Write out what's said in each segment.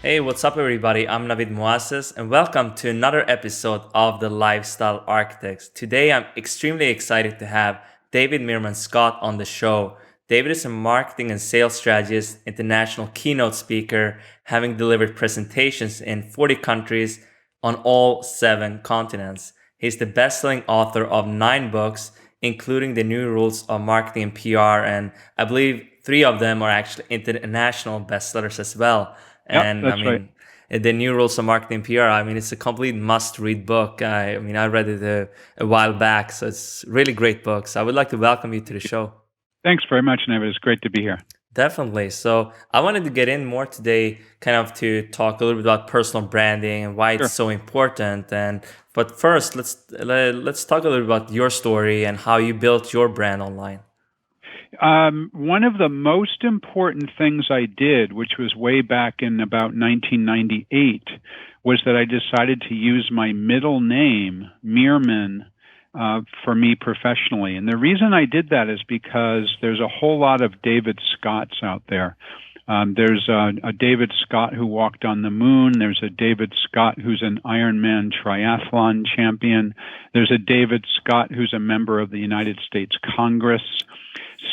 Hey, what's up, everybody? I'm Navid Muasses, and welcome to another episode of the Lifestyle Architects. Today, I'm extremely excited to have David Meerman Scott on the show. David is a marketing and sales strategist, international keynote speaker, having delivered presentations in 40 countries on all 7 continents. He's the best-selling author of 9 books, including The New Rules of Marketing and PR, and I believe 3 of them are actually international bestsellers as well. Yep, And I that's right. mean, the New Rules of Marketing PR, I mean, it's a complete must-read book. I read it a while back, so it's a really great book. So I would like to welcome you to the show. Thanks very much, Nevis. It's great to be here. Definitely. So I wanted to get in more today, kind of to talk a little bit about personal branding and why it's Sure. so important. And but first, let's talk a little bit about your story and how you built your brand online. One of the most important things I did, which was way back in about 1998, was that I decided to use my middle name, Meerman, for me professionally. And the reason I did that is because there's a whole lot of David Scotts out there. There's a David Scott who walked on the moon. There's a David Scott who's an Ironman triathlon champion. There's a David Scott who's a member of the United States Congress.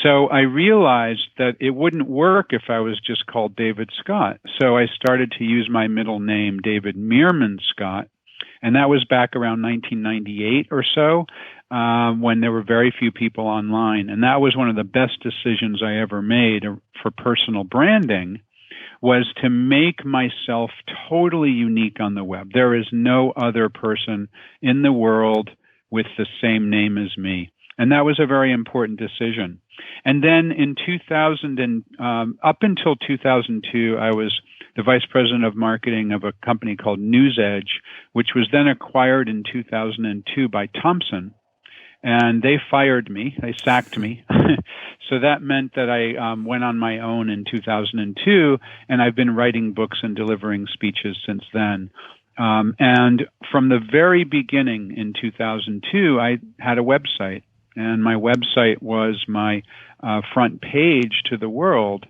So I realized that it wouldn't work if I was just called David Scott. So I started to use my middle name, David Meerman Scott. And that was back around 1998 or so, when there were very few people online. And that was one of the best decisions I ever made for personal branding, was to make myself totally unique on the web. There is no other person in the world with the same name as me. And that was a very important decision. And then in 2000 and up until 2002, I was the vice president of marketing of a company called NewsEdge, which was then acquired in 2002 by Thomson. And they fired me, they sacked me. So that meant that I went on my own in 2002, and I've been writing books and delivering speeches since then. And from the very beginning in 2002, I had a website, and my website was my front page to the world.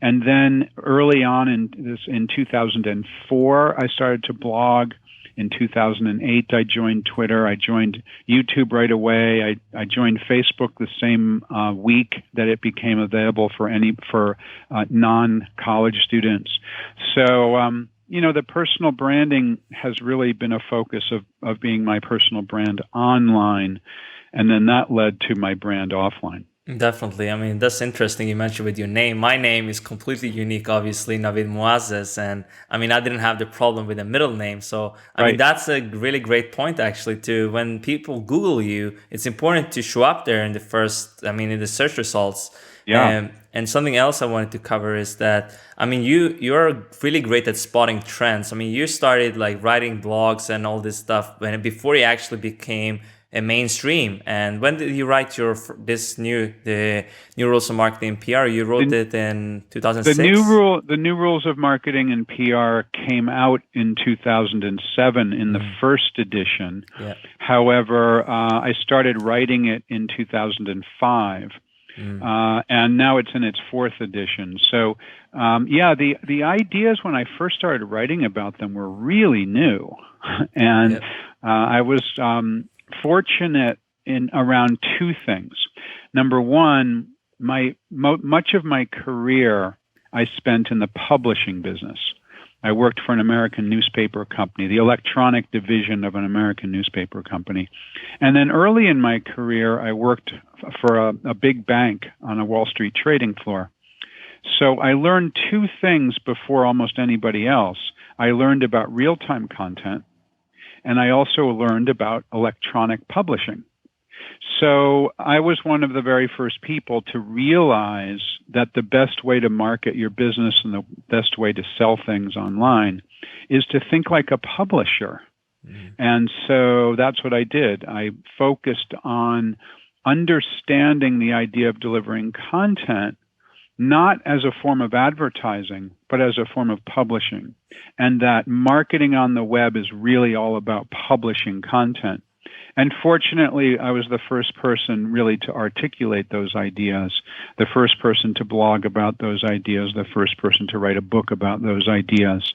And then early on in 2004, I started to blog. In 2008, I joined Twitter. I joined YouTube right away. I joined Facebook the same week that it became available for non-college students. So the personal branding has really been a focus of being my personal brand online, and then that led to my brand offline. Definitely. I mean, that's interesting you mentioned with your name. My name is completely unique, obviously, Navid Muazzez. And I mean, I didn't have the problem with a middle name. So, I mean, Right. that's a really great point, actually, too. When people Google you, it's important to show up there in the first, I mean, in the search results. Yeah. And something else I wanted to cover is that, I mean, you're really great at spotting trends. I mean, you started like writing blogs and all this stuff before you actually became a mainstream. And when did you write the new rules of marketing and PR? You wrote The, it in the new 2006. rule, the new rules of marketing and PR came out in 2007 in the first edition. Yeah. However, I started writing it in 2005. And now it's in its fourth edition. So, the ideas when I first started writing about them were really new, and Yeah. I was fortunate in around two things. Number one, much of my career I spent in the publishing business. I worked for an American newspaper company, the electronic division of an American newspaper company. And then early in my career, I worked for a big bank on a Wall Street trading floor. So I learned two things before almost anybody else. I learned about real-time content, and I also learned about electronic publishing. So I was one of the very first people to realize that the best way to market your business and the best way to sell things online is to think like a publisher. And so that's what I did. I focused on understanding the idea of delivering content, not as a form of advertising, but as a form of publishing. And that marketing on the web is really all about publishing content. And fortunately, I was the first person really to articulate those ideas, the first person to blog about those ideas, the first person to write a book about those ideas.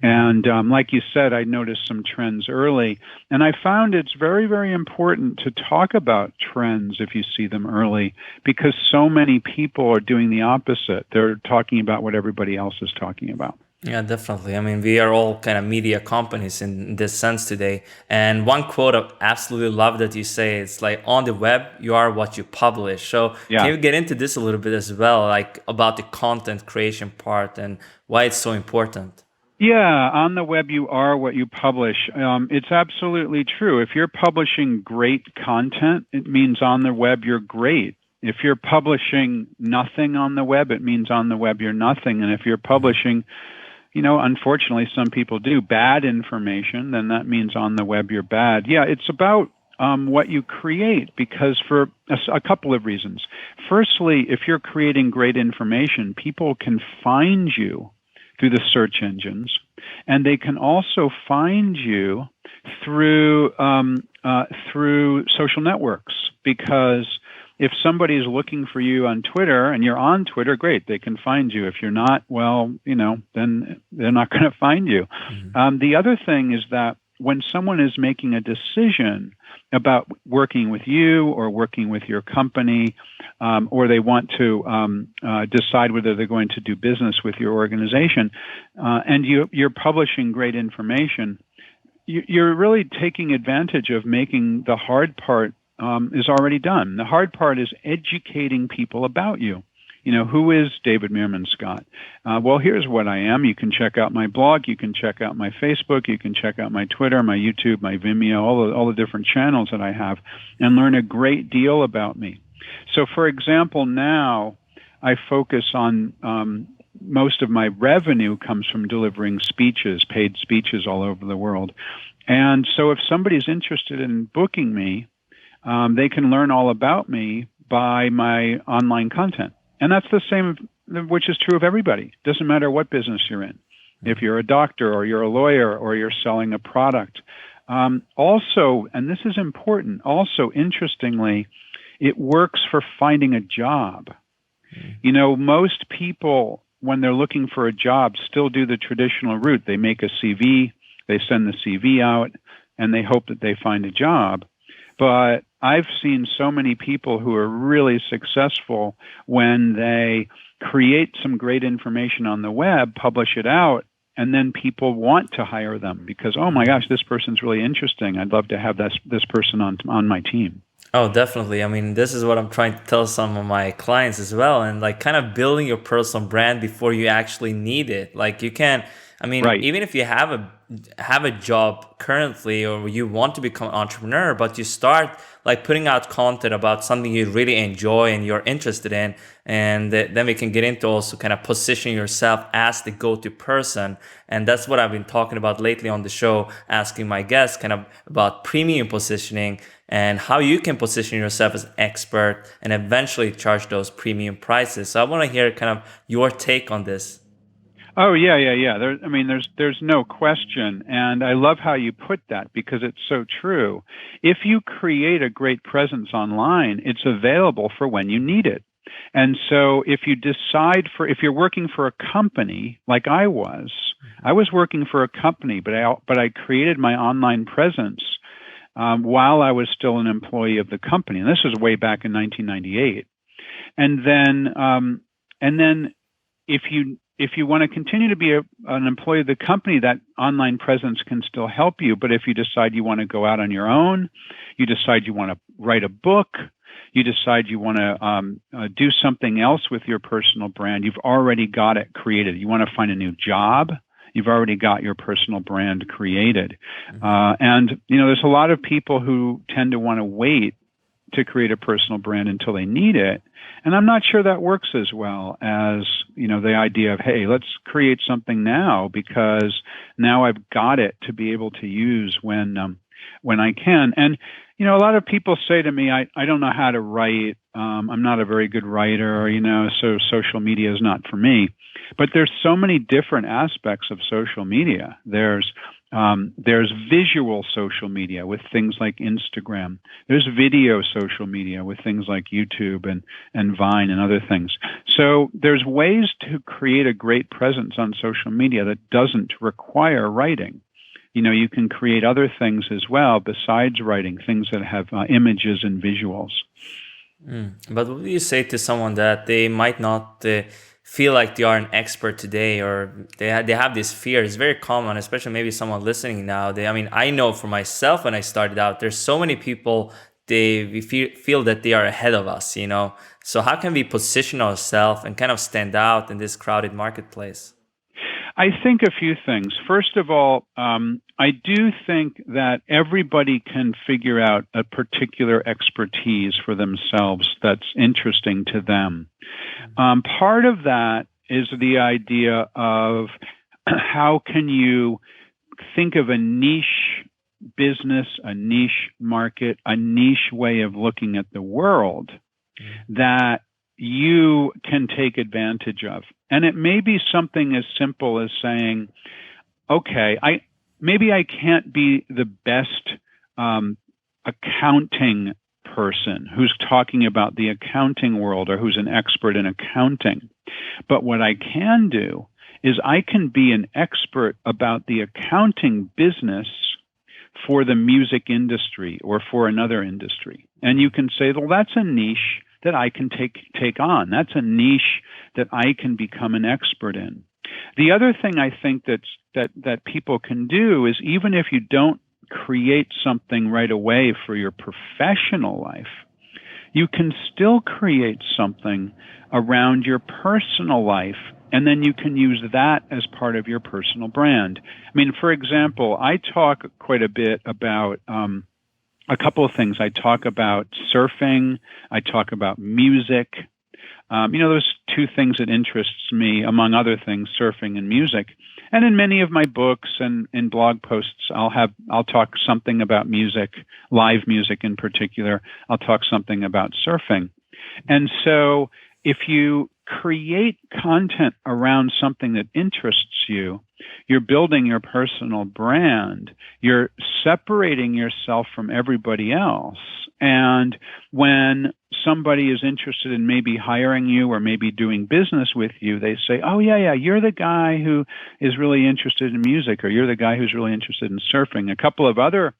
And like you said, I noticed some trends early. And I found it's very, very important to talk about trends if you see them early, because so many people are doing the opposite. They're talking about what everybody else is talking about. Yeah, definitely. I mean, we are all kind of media companies in this sense today. And one quote I absolutely love that you say, it's like, on the web, you are what you publish. So can Yeah. you get into this a little bit as well, like about the content creation part and why it's so important? Yeah, on the web, you are what you publish. It's absolutely true. If you're publishing great content, it means on the web you're great. If you're publishing nothing on the web, it means on the web you're nothing. And if you're publishing, unfortunately, some people do bad information, then that means on the web you're bad. Yeah, it's about what you create, because for a couple of reasons. Firstly, if you're creating great information, people can find you through the search engines, and they can also find you through social networks. Because if somebody is looking for you on Twitter and you're on Twitter, great, they can find you. If you're not, well, then they're not going to find you. Mm-hmm. The other thing is that when someone is making a decision about working with you or working with your company, or they want to decide whether they're going to do business with your organization, and you're publishing great information, you're really taking advantage of making the hard part is already done. The hard part is educating people about you. Who is David Meerman Scott? Well, here's what I am. You can check out my blog. You can check out my Facebook. You can check out my Twitter, my YouTube, my Vimeo, all the different channels that I have, and learn a great deal about me. So, for example, now I focus on most of my revenue comes from delivering speeches, paid speeches all over the world. And so if somebody's interested in booking me, they can learn all about me by my online content. And that's the same, which is true of everybody. Doesn't matter what business you're in. If you're a doctor or you're a lawyer or you're selling a product. Also, and this is important, also interestingly, it works for finding a job. Most people, when they're looking for a job, still do the traditional route. They make a CV, they send the CV out, and they hope that they find a job. But I've seen so many people who are really successful when they create some great information on the web, publish it out, and then people want to hire them because, oh my gosh, this person's really interesting. I'd love to have this person on my team. Oh, definitely. I mean, this is what I'm trying to tell some of my clients as well. And like kind of building your personal brand before you actually need it. Like you can, I mean, Right. even if you have a job currently or you want to become an entrepreneur, but you start like putting out content about something you really enjoy and you're interested in, and then we can get into also kind of positioning yourself as the go-to person. And that's what I've been talking about lately on the show, asking my guests kind of about premium positioning and how you can position yourself as an expert and eventually charge those premium prices. So I want to hear kind of your take on this. Oh, yeah. There's no question. And I love how you put that because it's so true. If you create a great presence online, it's available for when you need it. And so if you're working for a company like I was working for a company, but I created my online presence while I was still an employee of the company. And this was way back in 1998. And then if you want to continue to be an employee of the company, that online presence can still help you. But if you decide you want to go out on your own, you decide you want to write a book, you decide you want to do something else with your personal brand, you've already got it created. You want to find a new job, you've already got your personal brand created. And there's a lot of people who tend to want to wait to create a personal brand until they need it. And I'm not sure that works as well as, the idea of, hey, let's create something now because now I've got it to be able to use when I can. And, a lot of people say to me, I don't know how to write. I'm not a very good writer, so social media is not for me. But there's so many different aspects of social media. There's There's visual social media with things like Instagram. There's video social media with things like YouTube and Vine and other things. So there's ways to create a great presence on social media that doesn't require writing. You can create other things as well besides writing, things that have images and visuals. But what do you say to someone that they might not feel like they are an expert today, or they have this fear? It's very common, especially maybe someone listening now. I know for myself when I started out, there's so many people we feel that they are ahead of us. So how can we position ourselves and kind of stand out in this crowded marketplace? I think a few things. First of all, I do think that everybody can figure out a particular expertise for themselves that's interesting to them. Part of that is the idea of how can you think of a niche business, a niche market, a niche way of looking at the world that you can take advantage of. And it may be something as simple as saying, okay, maybe I can't be the best accounting person who's talking about the accounting world or who's an expert in accounting. But what I can do is I can be an expert about the accounting business for the music industry or for another industry. And you can say, well, that's a niche that I can take on. That's a niche that I can become an expert in. The other thing I think that people can do is, even if you don't create something right away for your professional life, you can still create something around your personal life, and then you can use that as part of your personal brand. For example, I talk quite a bit about a couple of things. I talk about surfing. I talk about music. Those two things that interests me, among other things, surfing and music. And in many of my books and in blog posts, I'll talk something about music, live music in particular. I'll talk something about surfing. And so if you create content around something that interests you, you're building your personal brand. You're separating yourself from everybody else. And when somebody is interested in maybe hiring you or maybe doing business with you, they say, oh, yeah, you're the guy who is really interested in music, or you're the guy who's really interested in surfing. A couple of other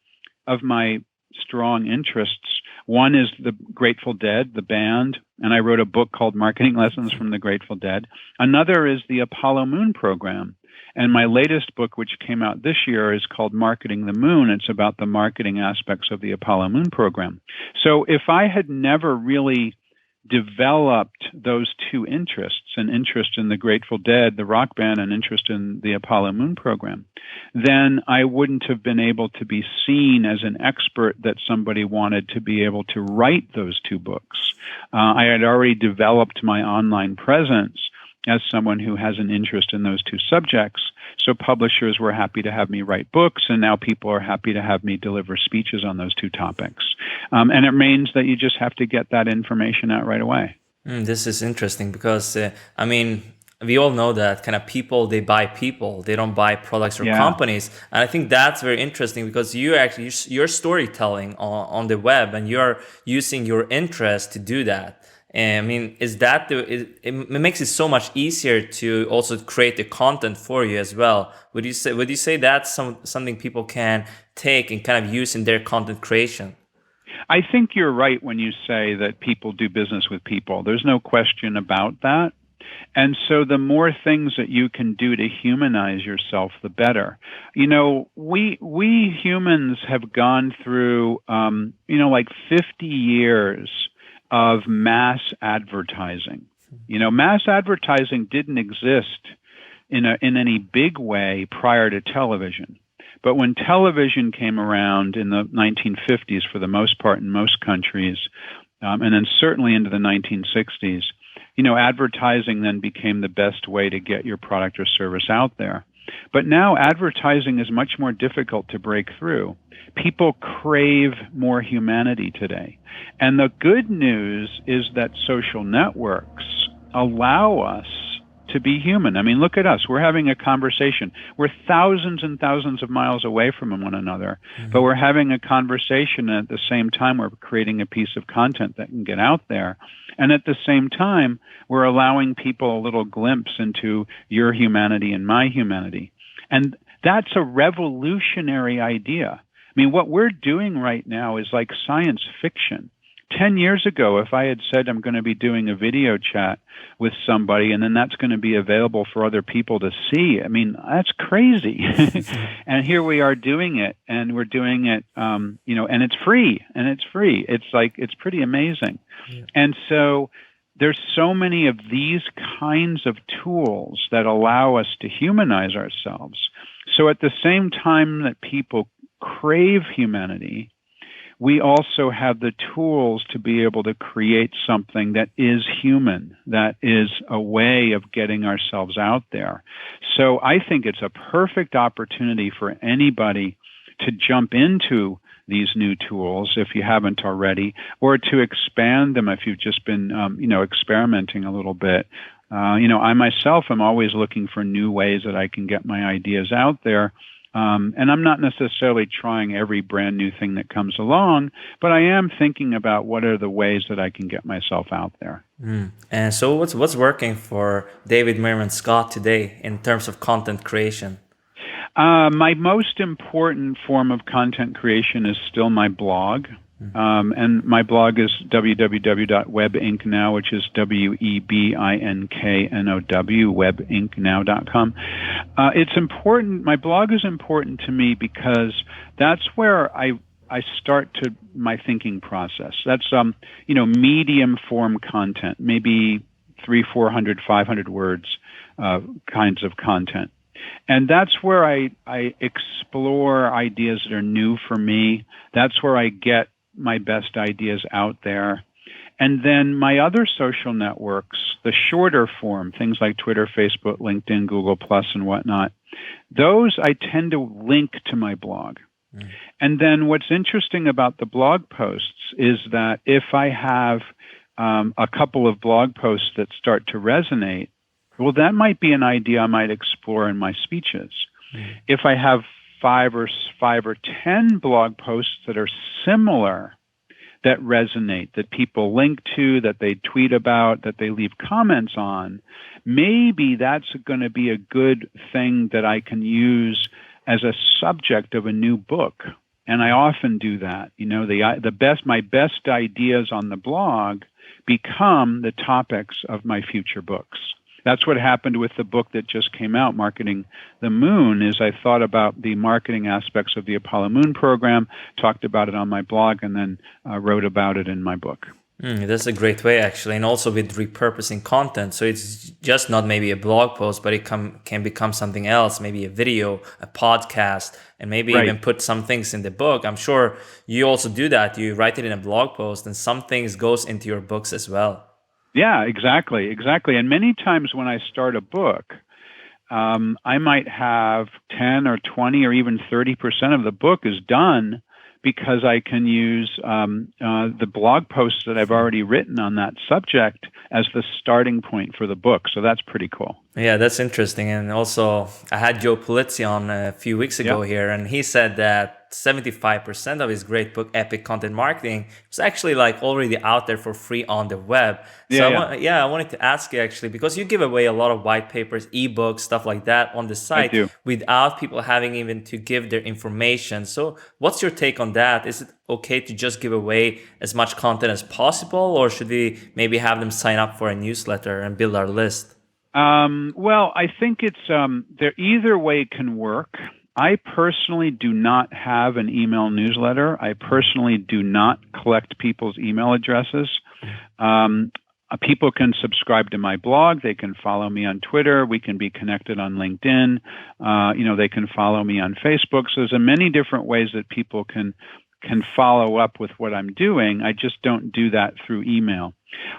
of my strong interests. One is the Grateful Dead, the band, and I wrote a book called Marketing Lessons from the Grateful Dead. Another is the Apollo Moon program. And my latest book, which came out this year, is called Marketing the Moon. It's about the marketing aspects of the Apollo Moon program. So if I had never really developed those two interests, an interest in the Grateful Dead, the rock band, and interest in the Apollo Moon program, then I wouldn't have been able to be seen as an expert that somebody wanted to be able to write those two books. I had already developed my online presence as someone who has an interest in those two subjects. So publishers were happy to have me write books, and now people are happy to have me deliver speeches on those two topics. And it means that you just have to get that information out right away. This is interesting because, we all know that kind of people, they buy people. They don't buy products or companies. And I think that's very interesting because you're storytelling on the web, and you're using your interest to do that. And it makes it so much easier to also create the content for you as well. Would you say that's something people can take and kind of use in their content creation? I think you're right when you say that people do business with people. There's no question about that. And so the more things that you can do to humanize yourself, the better. We humans have gone through, like 50 years of mass advertising. Mass advertising didn't exist in any big way prior to television. But when television came around in the 1950s, for the most part in most countries, and then certainly into the 1960s, advertising then became the best way to get your product or service out there. But now advertising is much more difficult to break through. People crave more humanity today. And the good news is that social networks allow us to be human. I mean, look at us. We're having a conversation. We're thousands and thousands of miles away from one another, but we're having a conversation, and at the same time, we're creating a piece of content that can get out there. And at the same time, we're allowing people a little glimpse into your humanity and my humanity. And that's a revolutionary idea. I mean, what we're doing right now is like science fiction. 10 years ago, if I had said I'm going to be doing a video chat with somebody and then that's going to be available for other people to see, I mean, that's crazy. And here we are doing it, and we're doing it, and it's free, It's like, it's pretty amazing. Yeah. And so there's so many of these kinds of tools that allow us to humanize ourselves. So at the same time that people crave humanity, we also have the tools to be able to create something that is human, that is a way of getting ourselves out there. So I think it's a perfect opportunity for anybody to jump into these new tools if you haven't already, or to expand them if you've just been, experimenting a little bit. I myself am always looking for new ways that I can get my ideas out there. And I'm not necessarily trying every brand new thing that comes along, but I am thinking about what are the ways that I can get myself out there. And so what's working for David Meerman Scott today in terms of content creation? My most important form of content creation is still my blog. And my blog is www.webinknow, which is WEBINKNOW, webinknow.com. It's important. My blog is important to me because that's where I start to my thinking process. That's medium form content, maybe 300, 400, 500 words kinds of content. And that's where I explore ideas that are new for me. That's where I get my best ideas out there. And then my other social networks, the shorter form, things like Twitter, Facebook, LinkedIn, Google Plus, and whatnot, those I tend to link to my blog. And then what's interesting about the blog posts is that if I have a couple of blog posts that start to resonate, well, that might be an idea I might explore in my speeches. If I have five or 10 blog posts that are similar, that resonate, that people link to, that they tweet about, that they leave comments on, maybe that's going to be a good thing that I can use as a subject of a new book. And I often do that. My best ideas on the blog become the topics of my future books. That's what happened with the book that just came out, Marketing the Moon, is I thought about the marketing aspects of the Apollo Moon program, talked about it on my blog, and then wrote about it in my book. That's a great way, actually, and also with repurposing content. So it's just not maybe a blog post, but it can become something else, maybe a video, a podcast, and maybe even put some things in the book. I'm sure you also do that. You write it in a blog post, and some things goes into your books as well. Yeah, exactly. And many times when I start a book, I might have 10 or 20 or even 30% of the book is done because I can use the blog posts that I've already written on that subject as the starting point for the book. So that's pretty cool. Yeah, that's interesting. And also, I had Joe Pulizzi on a few weeks ago here, and he said that 75% of his great book, Epic Content Marketing, was actually like already out there for free on the web. So I wanted to ask you actually, because you give away a lot of white papers, ebooks, stuff like that on the site without people having even to give their information. So what's your take on that? Is it okay to just give away as much content as possible, or should we maybe have them sign up for a newsletter and build our list? Well, I think it's either way can work. I personally do not have an email newsletter. I personally do not collect people's email addresses. People can subscribe to my blog. They can follow me on Twitter. We can be connected on LinkedIn. They can follow me on Facebook. So there's many different ways that people can follow up with what I'm doing. I just don't do that through email.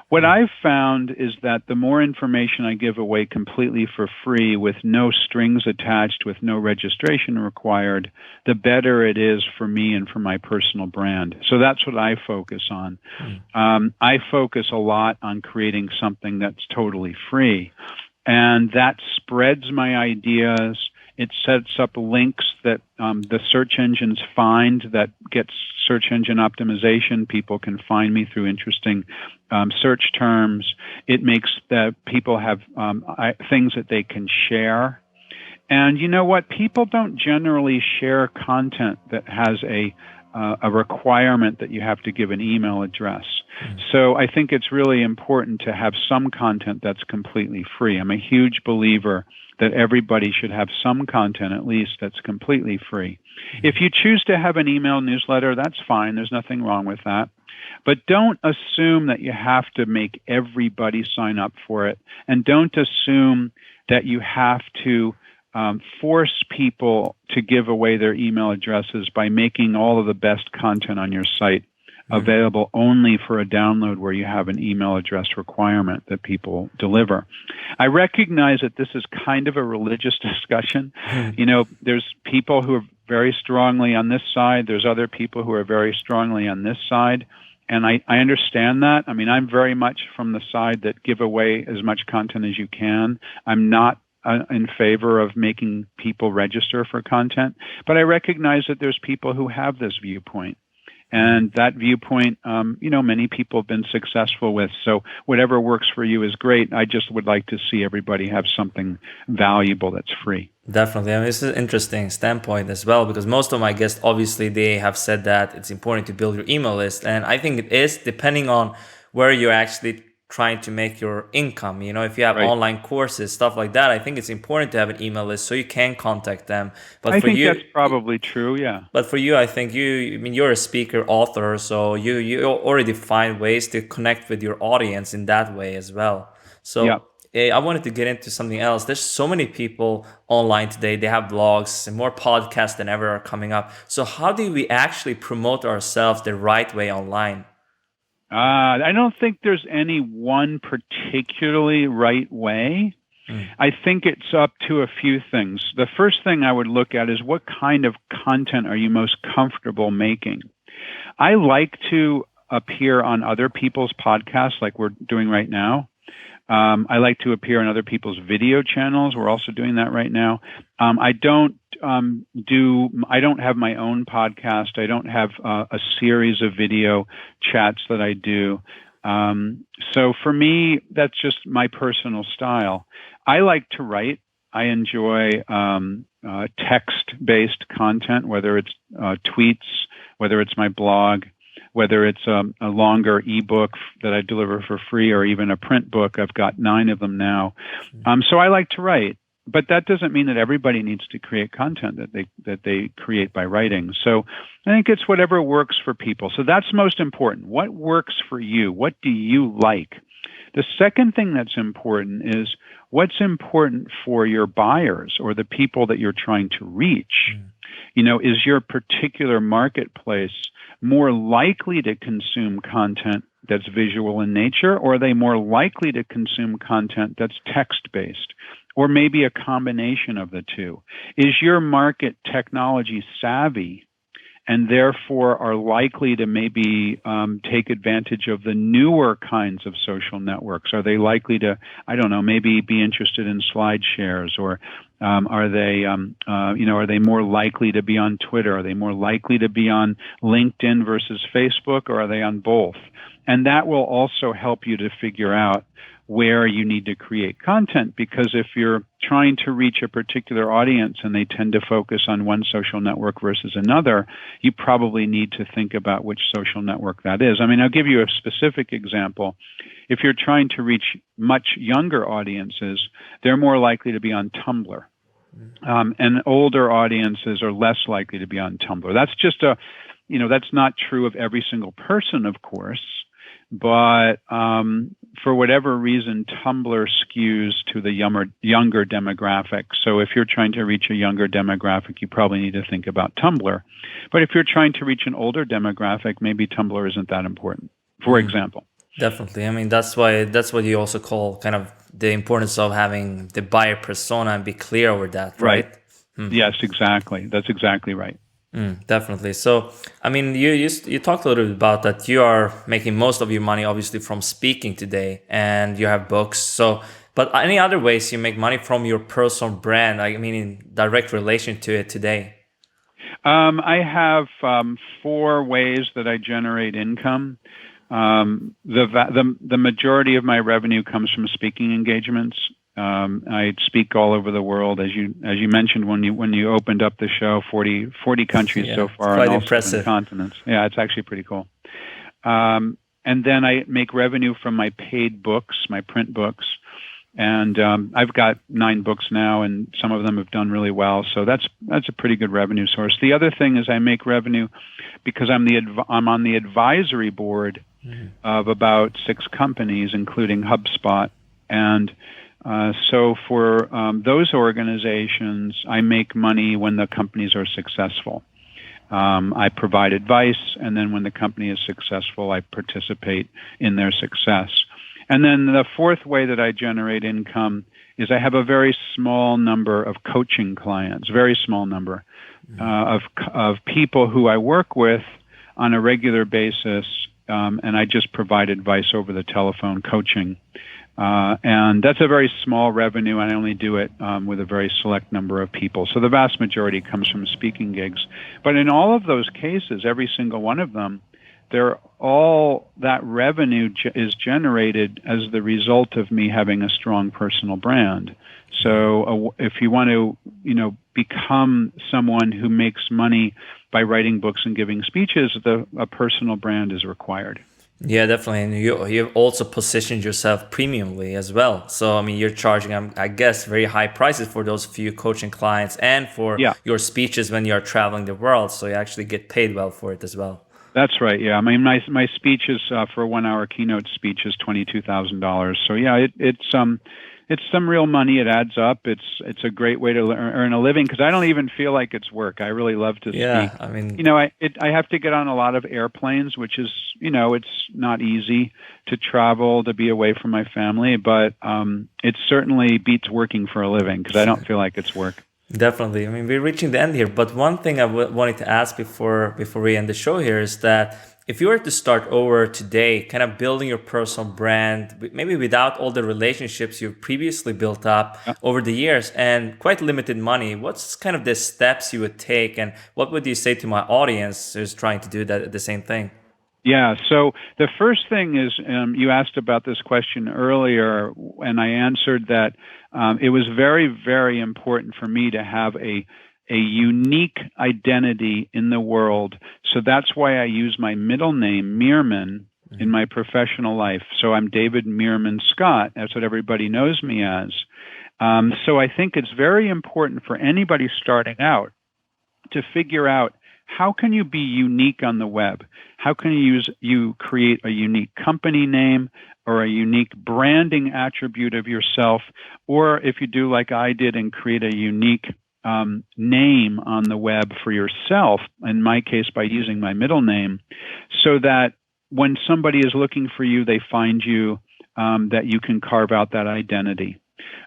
What I've found is that the more information I give away completely for free with no strings attached, with no registration required, the better it is for me and for my personal brand. So that's what I focus on. I focus a lot on creating something that's totally free. and that spreads my ideas. It sets up links that the search engines find, that gets search engine optimization. People can find me through interesting search terms. It makes that people have things that they can share. And you know what? People don't generally share content that has a requirement that you have to give an email address. So I think it's really important to have some content that's completely free. I'm a huge believer that everybody should have some content, at least, that's completely free. If you choose to have an email newsletter, that's fine. There's nothing wrong with that. But don't assume that you have to make everybody sign up for it. And don't assume that you have to force people to give away their email addresses by making all of the best content on your site available only for a download where you have an email address requirement that people deliver. I recognize that this is kind of a religious discussion. You know, there's people who are very strongly on this side. There's other people who are very strongly on this side. And I understand that. I mean, I'm very much from the side that give away as much content as you can. I'm not in favor of making people register for content. But I recognize that there's people who have this viewpoint. And that viewpoint, you know, many people have been successful with. So whatever works for you is great. I just would like to see everybody have something valuable that's free. Definitely. I mean, this is an interesting standpoint as well, because most of my guests, obviously, they have said that it's important to build your email list. And I think it is, depending on where you're actually trying to make your income. You know, if you have online courses, stuff like that, I think it's important to have an email list so you can contact them. But I think that's probably true, yeah. But for you, I think I mean, you're a speaker, author, so you already find ways to connect with your audience in that way as well. So I wanted to get into something else. There's so many people online today. They have blogs and more podcasts than ever are coming up. So how do we actually promote ourselves the right way online? I don't think there's any one particularly right way. I think it's up to a few things. The first thing I would look at is what kind of content are you most comfortable making? I like to appear on other people's podcasts like we're doing right now. I like to appear on other people's video channels. We're also doing that right now. I don't have my own podcast. I don't have a series of video chats that I do. So for me, that's just my personal style. I like to write. I enjoy text-based content, whether it's tweets, whether it's my blog, whether it's a longer ebook that I deliver for free, or even a print book. I've got 9 of them now. So I like to write, but that doesn't mean that everybody needs to create content that they create by writing. So I think it's whatever works for people. So that's most important. What works for you? What do you like? The second thing that's important is what's important for your buyers or the people that you're trying to reach. You know, is your particular marketplace more likely to consume content that's visual in nature, or are they more likely to consume content that's text-based, or maybe a combination of the two? Is your market technology savvy and therefore are likely to maybe take advantage of the newer kinds of social networks? Are they likely to, I don't know, maybe be interested in slide shares, or are they more likely to be on Twitter? Are they more likely to be on LinkedIn versus Facebook, or are they on both? And that will also help you to figure out where you need to create content, because if you're trying to reach a particular audience and they tend to focus on one social network versus another, you probably need to think about which social network that is. I mean, I'll give you a specific example. If you're trying to reach much younger audiences, they're more likely to be on Tumblr. And older audiences are less likely to be on Tumblr. That's just that's not true of every single person, of course. But for whatever reason, Tumblr skews to the younger demographic. So if you're trying to reach a younger demographic, you probably need to think about Tumblr. But if you're trying to reach an older demographic, maybe Tumblr isn't that important, for example. Definitely. I mean, that's what you also call kind of the importance of having the buyer persona and be clear over that, right? Yes, exactly. That's exactly right. Definitely. So, I mean, you talked a little bit about that you are making most of your money, obviously, from speaking today, and you have books. So But any other ways you make money from your personal brand? I mean, in direct relation to it today. I have four ways that I generate income. The majority of my revenue comes from speaking engagements. I speak all over the world, as you mentioned when you opened up the show. 40 countries so It's far, quite and all impressive. 7 continents. Yeah, it's actually pretty cool. And then I make revenue from my paid books, my print books. And I've got 9 books now, and some of them have done really well. So that's a pretty good revenue source. The other thing is I make revenue because I'm on the advisory board of about 6 companies, including HubSpot. And so for those organizations, I make money when the companies are successful. I provide advice, and then when the company is successful, I participate in their success. And then the fourth way that I generate income is I have a very small number of coaching clients, very small number of people who I work with on a regular basis, and I just provide advice over the telephone, coaching. And that's a very small revenue, and I only do it with a very select number of people. So the vast majority comes from speaking gigs. But in all of those cases, every single one of them, all that revenue is generated as the result of me having a strong personal brand. So if you want to, become someone who makes money by writing books and giving speeches, a personal brand is required. Yeah, definitely. And you've also positioned yourself premiumly as well. So, I mean, you're charging, I guess, very high prices for those few coaching clients and for your speeches when you're traveling the world. So you actually get paid well for it as well. That's right. Yeah, I mean, my speech is for a 1-hour keynote speech is $22,000. So yeah, it's some real money. It adds up. It's a great way to earn a living because I don't even feel like it's work. I really love to speak. Yeah, I mean, I have to get on a lot of airplanes, which is it's not easy to travel, to be away from my family, but it certainly beats working for a living because I don't feel like it's work. Definitely. I mean, we're reaching the end here, but one thing I wanted to ask before we end the show here is that if you were to start over today, kind of building your personal brand, maybe without all the relationships you've previously built up over the years and quite limited money, what's kind of the steps you would take, and what would you say to my audience who's trying to do the same thing? Yeah, so the first thing is you asked about this question earlier, and I answered that it was very, very important for me to have a unique identity in the world. So that's why I use my middle name, Meerman, in my professional life. So I'm David Meerman Scott. That's what everybody knows me as. So I think it's very important for anybody starting out to figure out how can you be unique on the web? How can you create a unique company name or a unique branding attribute of yourself? Or if you do like I did and create a unique name on the web for yourself, in my case by using my middle name, so that when somebody is looking for you, they find you, that you can carve out that identity.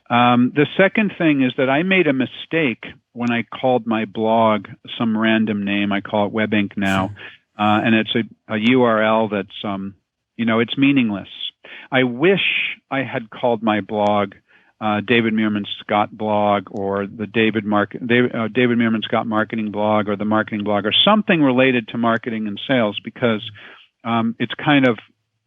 The second thing is that I made a mistake when I called my blog some random name. I call it Web Inc. now, and it's a URL that's, it's meaningless. I wish I had called my blog David Meerman Scott blog, or the David Meerman Scott marketing blog, or the marketing blog, or something related to marketing and sales, because it's kind of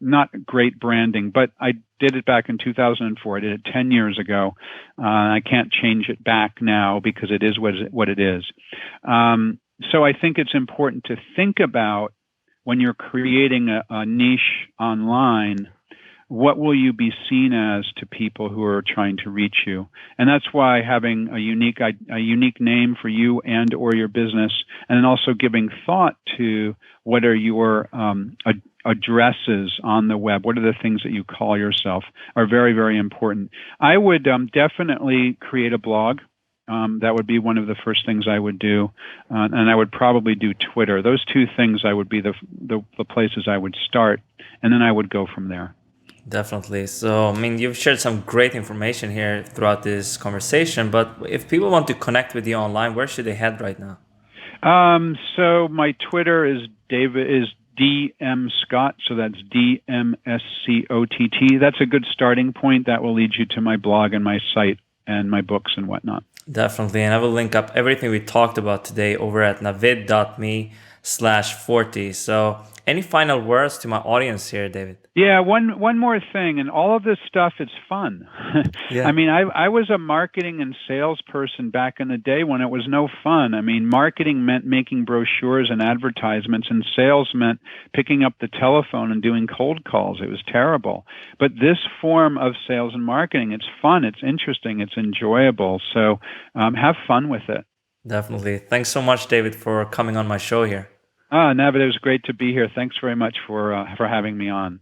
not great branding. But I did it back in 2004. I did it 10 years ago. I can't change it back now because it is what it is. So I think it's important to think about, when you're creating a niche online, what will you be seen as to people who are trying to reach you? And that's why having a unique name for you and or your business, and then also giving thought to what are your addresses on the web, what are the things that you call yourself, are very, very important. I would definitely create a blog. That would be one of the first things I would do, and I would probably do Twitter. Those two things I would be the places I would start, and then I would go from there. Definitely. So, I mean, you've shared some great information here throughout this conversation, but if people want to connect with you online, where should they head right now? So my Twitter is DM Scott, so that's DMSCOTT. That's a good starting point. That will lead you to my blog and my site and my books and whatnot. Definitely. And I will link up everything we talked about today over at navid.me/40. So any final words to my audience here, David? Yeah, one more thing, and all of this stuff is fun. Yeah. I mean, I was a marketing and salesperson back in the day when it was no fun. I mean, marketing meant making brochures and advertisements, and sales meant picking up the telephone and doing cold calls. It was terrible. But this form of sales and marketing, it's fun, it's interesting, it's enjoyable. So have fun with it. Definitely. Thanks so much, David, for coming on my show here. Navid, it was great to be here. Thanks very much for having me on.